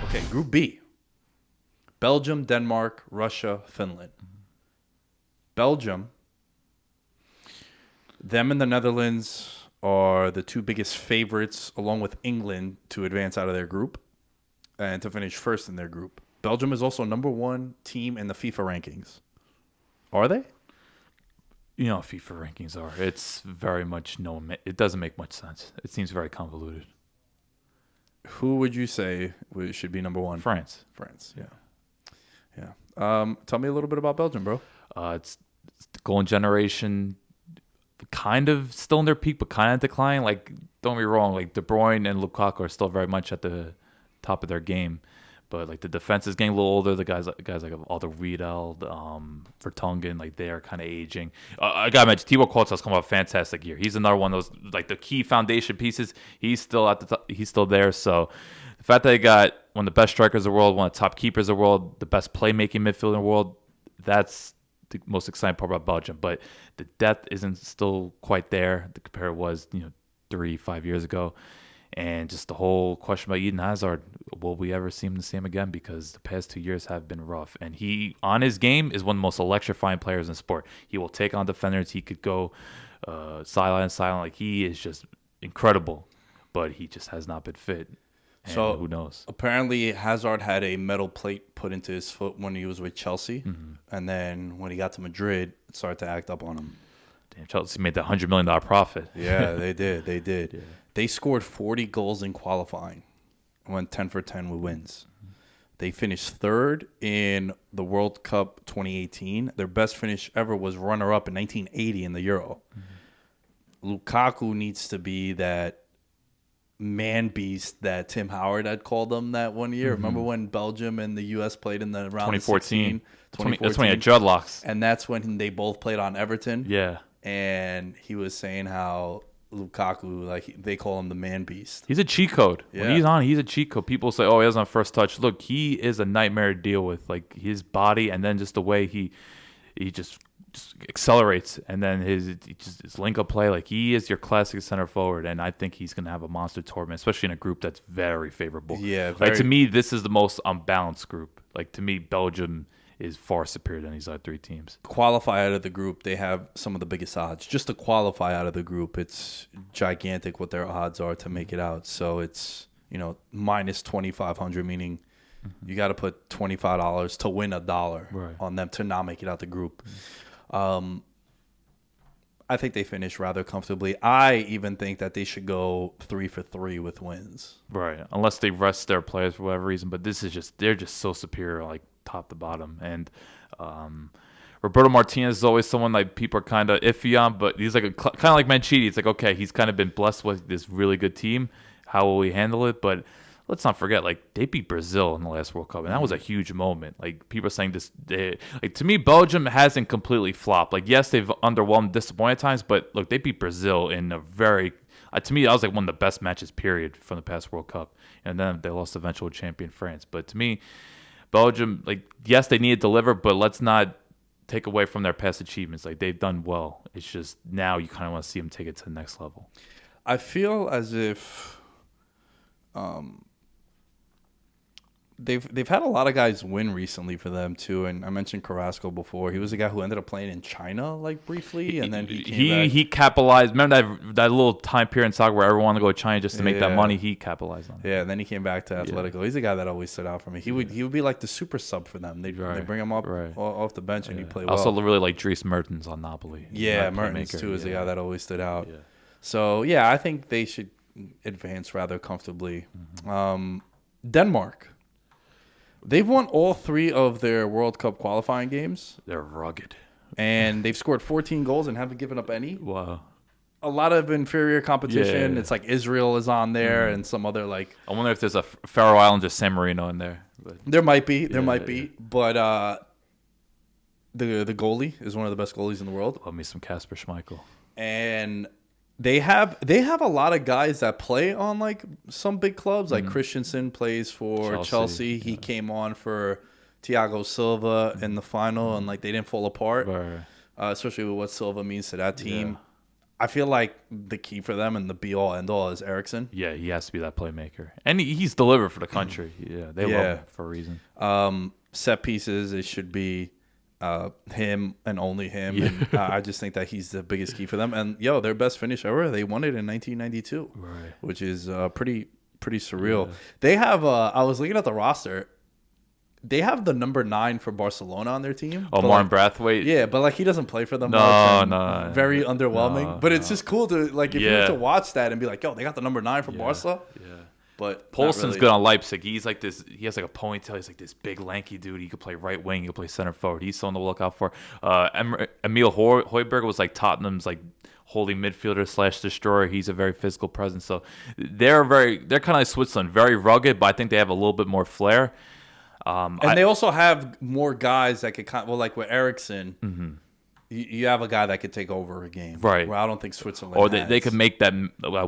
Okay, Group B. Belgium, Denmark, Russia, Finland. Belgium, them and the Netherlands are the two biggest favorites, along with England, to advance out of their group and to finish first in their group. Belgium is also number one team in the FIFA rankings. Are they? You know, FIFA rankings are. It's very much it doesn't make much sense. It seems very convoluted. Who would you say should be number one? France. France, yeah. Tell me a little bit about Belgium, bro. It's the golden generation, kind of still in their peak, but kind of declining. Like, don't get me wrong, like De Bruyne and Lukaku are still very much at the top of their game. But like the defense is getting a little older. The guys like Alderweireld, Vertonghen, like they are kind of aging. I gotta mention Thibaut Courtois come off a fantastic year. He's another one of those like the key foundation pieces. He's still at the top, he's still there. So the fact that they got one of the best strikers in the world, one of the top keepers in the world, the best playmaking midfielder in the world, that's the most exciting part about Belgium. But the depth isn't still quite there compared to was 3-5 years ago. And just the whole question about Eden Hazard, will we ever see him the same again? Because the past 2 years have been rough. And he, on his game, is one of the most electrifying players in sport. He will take on defenders. He could go sideline. Like, he is just incredible. But he just has not been fit. And so who knows? Apparently, Hazard had a metal plate put into his foot when he was with Chelsea. Mm-hmm. And then when he got to Madrid, it started to act up on him. Damn, Chelsea made that $100 million profit. Yeah, they did. They did. Yeah. They scored 40 goals in qualifying, went 10 for 10 with wins. They finished third in the World Cup 2018. Their best finish ever was runner-up in 1980 in the Euro. Mm-hmm. Lukaku needs to be that man beast that Tim Howard had called him that one year. Mm-hmm. Remember when Belgium and the U.S. played in the round 2014? 2014? That's when he had dreadlocks. And that's when they both played on Everton. Yeah. And he was saying how Lukaku, like they call him the man beast. He's a cheat code. Yeah. When he's on, he's a cheat code. People say, "Oh, he doesn't have first touch." Look, he is a nightmare to deal with. Like his body, and then just the way he just accelerates, and then his link up play. Like he is your classic center forward, and I think he's gonna have a monster tournament, especially in a group that's very favorable. Yeah, like to me, this is the most unbalanced group. Like to me, Belgium is far superior than these other three teams. Qualify out of the group, they have some of the biggest odds. Just to qualify out of the group, it's gigantic what their odds are to make it out. So it's, minus 2,500, meaning you got to put $25 to win $1 on them to not make it out the group. I think they finished rather comfortably. I even think that they should go 3 for 3 with wins. Right, unless they rest their players for whatever reason. But they're just so superior, like top to bottom. And Roberto Martinez is always someone like people are kind of iffy on, but he's like kind of like Mancini. It's like, okay, he's kind of been blessed with this really good team. How will he handle it? But let's not forget, like they beat Brazil in the last World Cup, and that was a huge moment. Like people are saying this, like to me, Belgium hasn't completely flopped. Like yes, they've underwhelmed, disappointed at times, but look, they beat Brazil in a very to me, that was like one of the best matches, period, from the past World Cup. And then they lost eventual champion France. But to me, Belgium, like, yes, they need to deliver, but let's not take away from their past achievements. Like, they've done well. It's just now you kind of want to see them take it to the next level. I feel as if they've had a lot of guys win recently for them too, and I mentioned Carrasco before. He was a guy who ended up playing in China like briefly, and then he capitalized. Remember that little time period in soccer where everyone wanted to go to China just to make that money? He capitalized on it. Yeah, and then he came back to Atletico. He's a guy that always stood out for me. He would be like the super sub for them. They bring him up off the bench and he play well. I also really like Dries Mertens on Napoli. Yeah, Mertens too is a guy that always stood out. Yeah. So yeah, I think they should advance rather comfortably. Mm-hmm. Denmark. They've won all 3 of their World Cup qualifying games. They're rugged. And they've scored 14 goals and haven't given up any. Wow. A lot of inferior competition. Yeah. It's like Israel is on there and some other like... I wonder if there's a Faroe Islands or San Marino in there. But there might be. There might be. But the goalie is one of the best goalies in the world. Love me some Kasper Schmeichel. And... They have a lot of guys that play on like some big clubs. Like Christensen plays for Chelsea. He came on for Thiago Silva in the final, and like they didn't fall apart. Especially with what Silva means to that team. I feel like the key for them and the be all end all is Eriksson. Yeah, he has to be that playmaker, and he's delivered for the country. Yeah, they love him for a reason. Set pieces, it should be him and only him. Yeah. And I just think that he's the biggest key for them. And their best finish ever, they won it in 1992, Right. which is pretty surreal. Yeah. They have. I was looking at the roster. They have the number 9 for Barcelona on their team. Oh, Martin Brathwaite. Yeah, but like he doesn't play for them. No, much and no, very underwhelming. no, but it's just cool to like if you Yeah. were to watch that and be like, yo, they got the number 9 for Barca. Yeah. But Poulsen's not really. good on Leipzig. He's like this. He has like a ponytail. He's like this big lanky dude. He could play right wing. He could play center forward. He's someone to look out for. Emil Højbjerg was like Tottenham's like holding midfielder / destroyer. He's a very physical presence. So they're kind of like Switzerland, very rugged, but I think they have a little bit more flair. And they also have more guys that could like with Eriksson, you have a guy that could take over a game. Right. Where I don't think Switzerland Or has. they could make that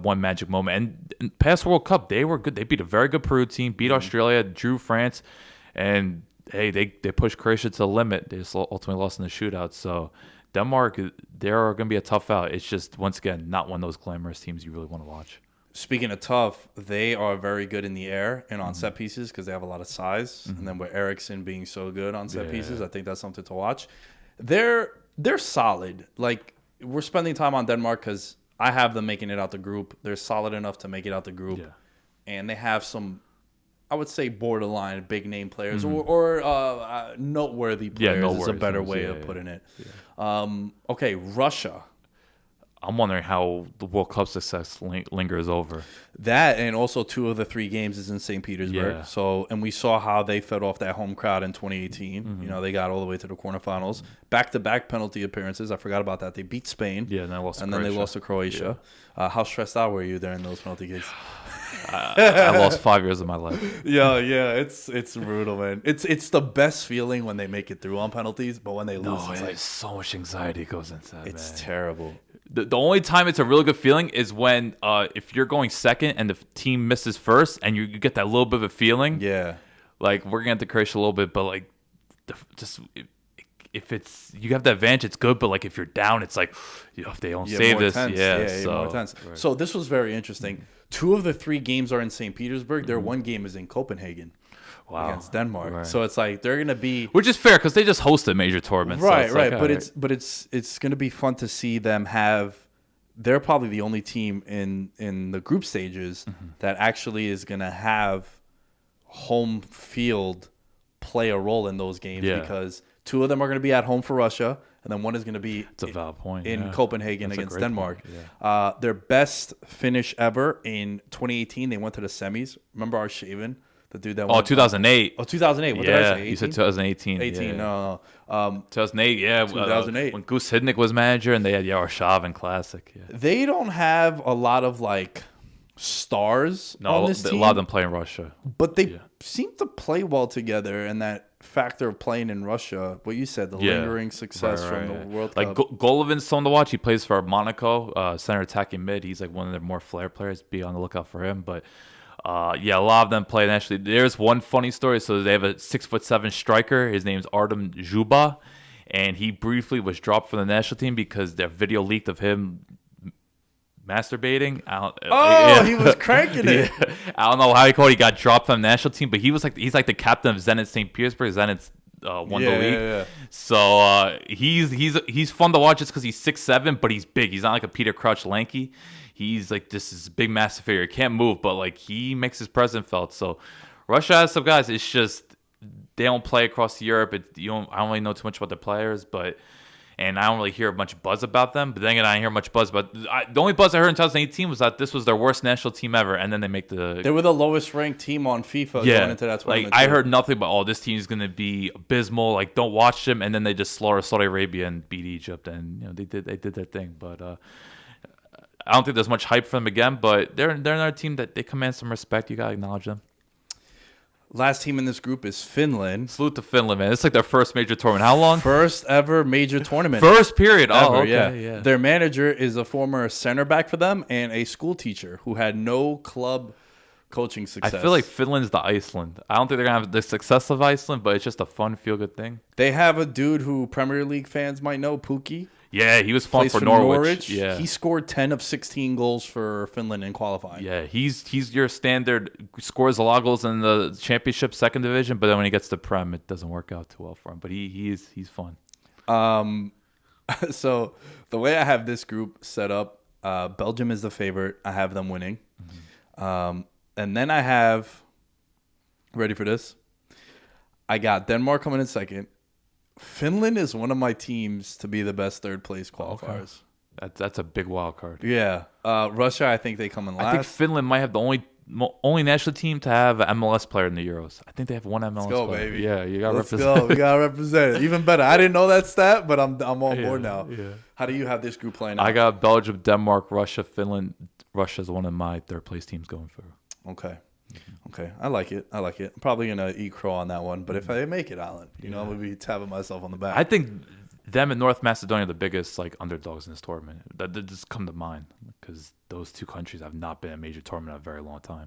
one magic moment. And past World Cup, they were good. They beat a very good Peru team, beat Australia, drew France, and hey, they pushed Croatia to the limit. They just ultimately lost in the shootout. So Denmark, they're going to be a tough out. It's just, once again, not one of those glamorous teams you really want to watch. Speaking of tough, they are very good in the air and on set pieces because they have a lot of size. And then with Eriksson being so good on set pieces, I think that's something to watch. They're solid. Like, we're spending time on Denmark because I have them making it out the group. They're solid enough to make it out the group. Yeah. And they have some, I would say, borderline big name players or noteworthy players is a better way of putting it. Yeah. Okay, Russia. I'm wondering how the World Cup success lingers over. That and also 2 of the 3 games is in St. Petersburg. Yeah. So, and we saw how they fed off that home crowd in 2018. You know, they got all the way to the quarterfinals. Back-to-back penalty appearances. I forgot about that. They beat Spain. Yeah, and then they lost to Croatia. How stressed out were you during those penalty kicks? I lost 5 years of my life. Yeah, it's brutal, man. It's the best feeling when they make it through on penalties, but when they lose, it's like so much anxiety goes into that. it's man. terrible. The only time it's a really good feeling is when if you're going second and the team misses first and you get that little bit of a feeling. Yeah. Like, we're going to Croatia a little bit, but like if it's you have that advantage, it's good. But like if you're down, it's like, if they don't save more this, tense. so more tense. right. So this was very interesting. 2 of the 3 games are in St. Petersburg. Their one game is in Copenhagen against Denmark. Right. So it's like they're gonna be which is fair because they just hosted major tournaments. right, so right. like, But it's gonna be fun to see them have. They're probably the only team in the group stages that actually is gonna have home field play a role in those games because 2 of them are going to be at home for Russia, and then one is going to be It's a valid point, in Copenhagen against Denmark. Point, Their best finish ever in 2018, they went to the semis. Remember Arshavin, the dude that went? 2008. Oh, 2008. What did I say? 18? You said 2018. 18. Yeah. No. 2008. Yeah. 2008. When Goose Hidnik was manager, and they had Yaroslav Classic. Yeah. They don't have a lot of like stars on this team. A lot of them play in Russia. But they seem to play well together, and that factor of playing in Russia, what you said, the lingering success from the World Cup. Like Golovin's someone to watch. He plays for Monaco, center attacking mid. He's like one of their more flair players. Be on the lookout for him. But a lot of them play nationally. There's one funny story. So they have a 6'7" striker. His name's Artem Zhuba, and he briefly was dropped from the national team because their video leaked of him masturbating. He was cranking it. Yeah. I don't know how he called it. He got dropped from the national team, but he's like the captain of Zenit St. Petersburg. Zenit's won the league. Yeah. So he's fun to watch just because he's 6'7", but he's big. He's not like a Peter Crouch lanky. He's like this is big massive figure. He can't move, but like he makes his presence felt. So Russia has some guys. It's just they don't play across Europe. I don't really know too much about their players, and I don't really hear much buzz about them. But then again, I didn't hear much buzz. But the only buzz I heard in 2018 was that this was their worst national team ever. And then they make They were the lowest ranked team on FIFA going into that tournament. Like, I heard nothing but, this team is going to be abysmal. Like, don't watch them. And then they just slaughter Saudi Arabia and beat Egypt. And, they did their thing. But I don't think there's much hype for them again. But they're another team that they command some respect. You got to acknowledge them. Last team in this group is Finland. Salute to Finland, man. It's like their first major tournament. How long? First ever major tournament. First period. Ever, Okay. Yeah. Their manager is a former center back for them and a school teacher who had no club coaching success. I feel like Finland's the Iceland. I don't think they're going to have the success of Iceland, but it's just a fun, feel-good thing. They have a dude who Premier League fans might know, Pukki. Yeah, he was fun Plays for for Norwich. Yeah, He scored 10 of 16 goals for Finland in qualifying. yeah, he's your standard. Scores a lot of goals in the Championship, second division, but then when he gets to Prem, it doesn't work out too well for him. But he's fun. So the way I have this group set up, Belgium is the favorite. I have them winning. And then I have, ready for this? I got Denmark coming in second. Finland is one of my teams to be the best third place qualifiers. Okay. That's a big wild card. Yeah. Russia, I think they come in last. I think Finland might have the only national team to have an MLS player in the Euros. I think they have one MLS Let's go, player. baby. Yeah, you got to represent. Let's go. We got to represent it. Even better. I didn't know that stat, but I'm on board now. Yeah. How do you have this group playing out? I got Belgium, Denmark, Russia, Finland. Russia's one of my third place teams going for. Okay. Okay. I like it. I'm probably going to eat crow on that one, but if I make it, Alan, I'm going to be tapping myself on the back. I think them and North Macedonia are the biggest underdogs in this tournament. That just come to mind because those two countries have not been a major tournament in a very long time.